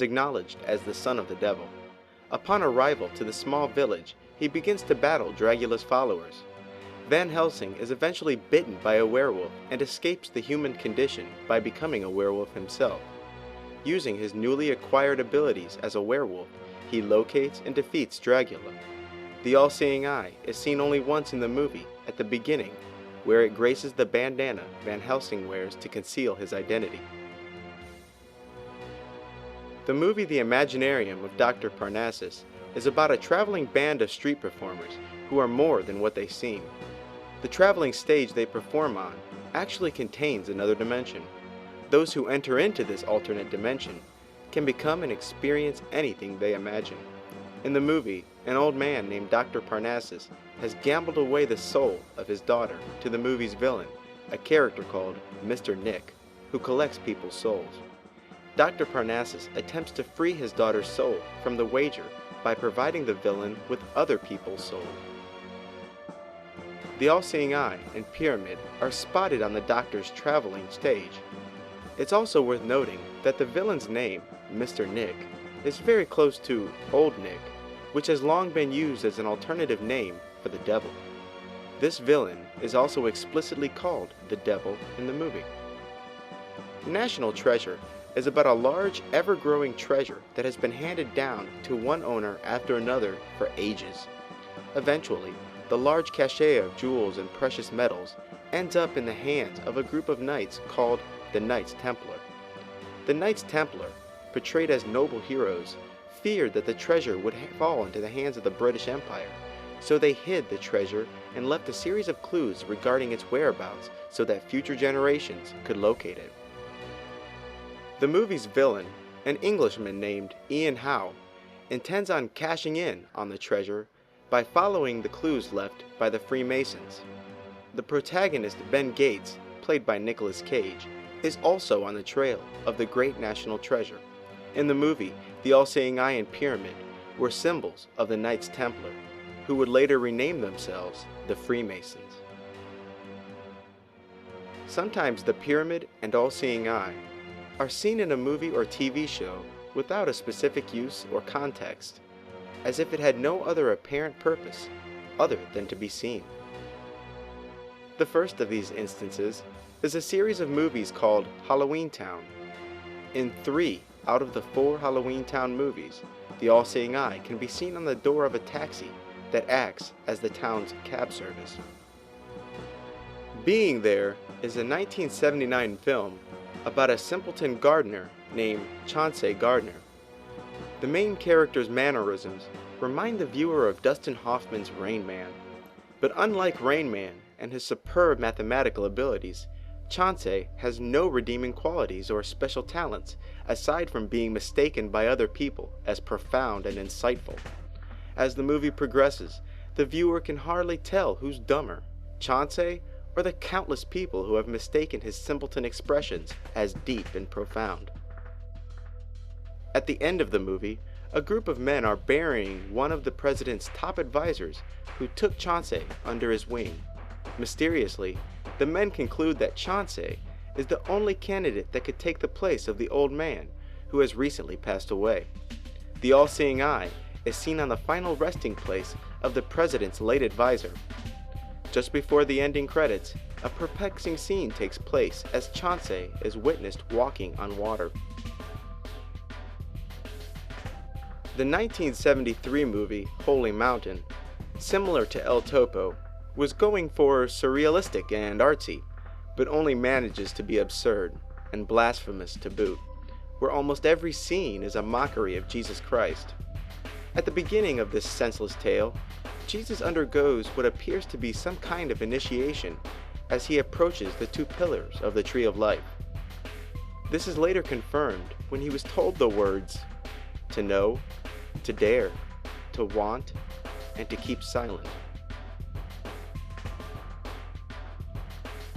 acknowledged as the son of the devil. Upon arrival to the small village, he begins to battle Dracula's followers. Van Helsing is eventually bitten by a werewolf and escapes the human condition by becoming a werewolf himself. Using his newly acquired abilities as a werewolf, he locates and defeats Dracula. The all-seeing eye is seen only once in the movie, at the beginning, where it graces the bandana Van Helsing wears to conceal his identity. The movie The Imaginarium of Dr. Parnassus is about a traveling band of street performers who are more than what they seem. The traveling stage they perform on actually contains another dimension. Those who enter into this alternate dimension can become and experience anything they imagine. In the movie, an old man named Dr. Parnassus has gambled away the soul of his daughter to the movie's villain, a character called Mr. Nick, who collects people's souls. Dr. Parnassus attempts to free his daughter's soul from the wager by providing the villain with other people's souls. The all-seeing eye and pyramid are spotted on the Doctor's traveling stage. It's also worth noting that the villain's name, Mr. Nick, is very close to Old Nick, which has long been used as an alternative name for the devil. This villain is also explicitly called the devil in the movie. National Treasure is about a large, ever-growing treasure that has been handed down to one owner after another for ages. Eventually, the large cache of jewels and precious metals ends up in the hands of a group of knights called the Knights Templar. The Knights Templar, portrayed as noble heroes, feared that the treasure would fall into the hands of the British Empire, so they hid the treasure and left a series of clues regarding its whereabouts so that future generations could locate it. The movie's villain, an Englishman named Ian Howe, intends on cashing in on the treasure by following the clues left by the Freemasons. The protagonist, Ben Gates, played by Nicolas Cage, is also on the trail of the great national treasure. In the movie, the all-seeing eye and pyramid were symbols of the Knights Templar, who would later rename themselves the Freemasons. Sometimes the pyramid and all-seeing eye are seen in a movie or TV show without a specific use or context, as if it had no other apparent purpose other than to be seen. The first of these instances is a series of movies called Halloween Town. In 3 out of the 4 Halloween Town movies, the all-seeing eye can be seen on the door of a taxi that acts as the town's cab service. Being There is a 1979 film about a simpleton gardener named Chauncey Gardner. The main character's mannerisms remind the viewer of Dustin Hoffman's Rain Man. But unlike Rain Man and his superb mathematical abilities, Chauncey has no redeeming qualities or special talents aside from being mistaken by other people as profound and insightful. As the movie progresses, the viewer can hardly tell who's dumber, Chauncey or the countless people who have mistaken his simpleton expressions as deep and profound. At the end of the movie, a group of men are burying one of the president's top advisors who took Chauncey under his wing. Mysteriously, the men conclude that Chauncey is the only candidate that could take the place of the old man who has recently passed away. The all-seeing eye is seen on the final resting place of the president's late advisor. Just before the ending credits, a perplexing scene takes place as Chauncey is witnessed walking on water. The 1973 movie Holy Mountain, similar to El Topo, was going for surrealistic and artsy, but only manages to be absurd and blasphemous to boot, where almost every scene is a mockery of Jesus Christ. At the beginning of this senseless tale, Jesus undergoes what appears to be some kind of initiation as he approaches the 2 pillars of the Tree of Life. This is later confirmed when he was told the words, to know, to dare, to want, and to keep silent.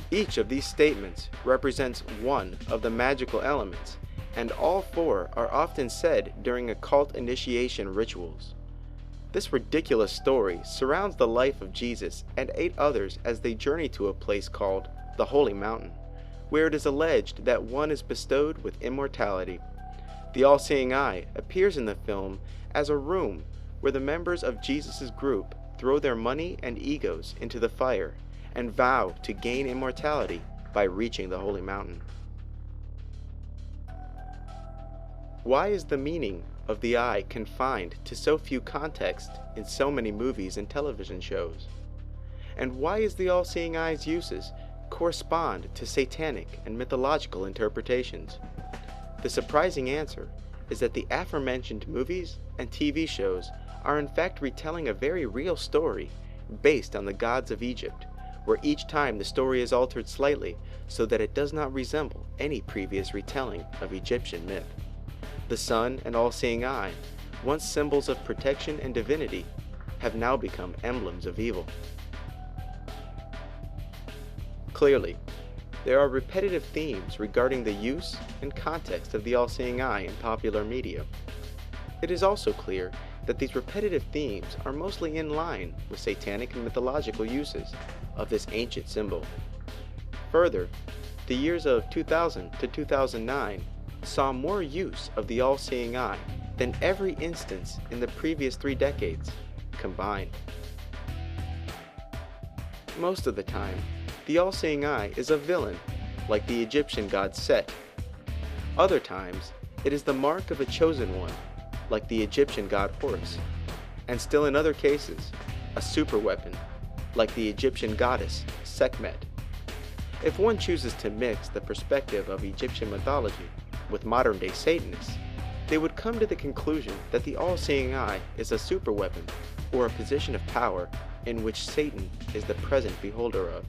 Each of these statements represents one of the magical elements, and all 4 are often said during occult initiation rituals. This ridiculous story surrounds the life of Jesus and 8 others as they journey to a place called the Holy Mountain, where it is alleged that one is bestowed with immortality. The all-seeing eye appears in the film as a room where the members of Jesus' group throw their money and egos into the fire and vow to gain immortality by reaching the holy mountain. Why is the meaning of the eye confined to so few contexts in so many movies and television shows? And why is the all-seeing eye's uses correspond to satanic and mythological interpretations? The surprising answer is that the aforementioned movies and TV shows are in fact retelling a very real story based on the gods of Egypt, where each time the story is altered slightly so that it does not resemble any previous retelling of Egyptian myth. The sun and all-seeing eye, once symbols of protection and divinity, have now become emblems of evil. Clearly, there are repetitive themes regarding the use and context of the all-seeing eye in popular media. It is also clear that these repetitive themes are mostly in line with satanic and mythological uses of this ancient symbol. Further, the years of 2000 to 2009 saw more use of the all-seeing eye than every instance in the previous 3 decades combined. Most of the time, the all-seeing eye is a villain, like the Egyptian god Set. Other times, it is the mark of a chosen one, like the Egyptian god Horus, and still in other cases, a superweapon, like the Egyptian goddess Sekhmet. If one chooses to mix the perspective of Egyptian mythology with modern-day Satanists, they would come to the conclusion that the all-seeing eye is a superweapon or a position of power in which Satan is the present beholder of.